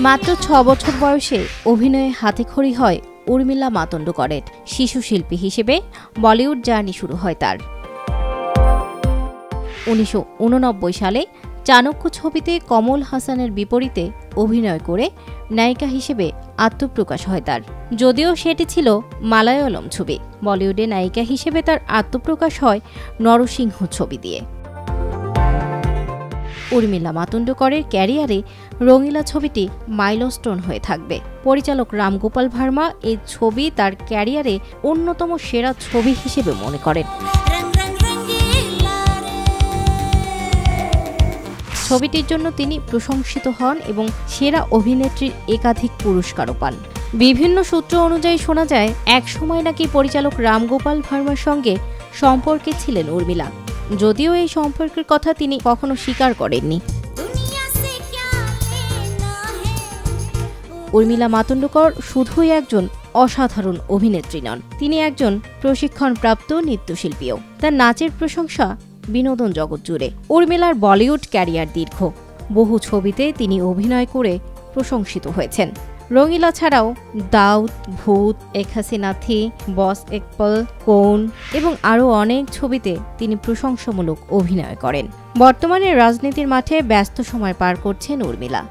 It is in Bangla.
মাত্র ৬ বছর বয়সে অভিনয়ে হাতেখড়ি হয় উর্মিলা মাতোন্ডকরের। শিশু শিল্পী হিসেবে বলিউড জার্নি শুরু হয় তার। ১৯৮৯ সালে চাণক্য ছবিতে কমল হাসানের বিপরীতে অভিনয় করে নায়িকা হিসেবে আত্মপ্রকাশ হয় তার। যদিও সেটি ছিল মালায়ালম ছবি, বলিউডে নায়িকা হিসেবে তার আত্মপ্রকাশ হয় নরসিংহ ছবি দিয়ে। উর্মিলা মাতোন্ডকরের ক্যারিয়ারে রঙিলা ছবিটি মাইলস্টোন হয়ে থাকবে। পরিচালক রাম গোপাল ভার্মা এই ছবি তার ক্যারিয়ারে অন্যতম সেরা ছবি হিসেবে মনে করেন। ছবিটির জন্য তিনি প্রশংসিত হন এবং সেরা অভিনেত্রীর একাধিক পুরস্কারও পান। বিভিন্ন সূত্র অনুযায়ী শোনা যায়, একসময় নাকি পরিচালক রাম গোপাল ভার্মার সঙ্গে সম্পর্কে ছিলেন উর্মিলা, যদিও এই সম্পর্কের কথা তিনি কখনো স্বীকার করেননি। উর্মিলা মাতোন্ডকর শুধুই একজন অসাধারণ অভিনেত্রী নন, তিনি একজন প্রশিক্ষণপ্রাপ্ত নৃত্যশিল্পীও। তার নাচের প্রশংসা বিনোদন জগৎ জুড়ে। উর্মিলার বলিউড ক্যারিয়ার দীর্ঘ, বহু ছবিতে তিনি অভিনয় করে প্রশংসিত হয়েছেন। রঙিলা ছাড়াও দাউদ, ভূত, এক হাসিনা থি, বস এক পল, কৌন এবং আরও অনেক ছবিতে তিনি প্রশংসামূলক অভিনয় করেন। বর্তমানে রাজনীতির মাঠে ব্যস্ত সময় পার করছেন উর্মিলা।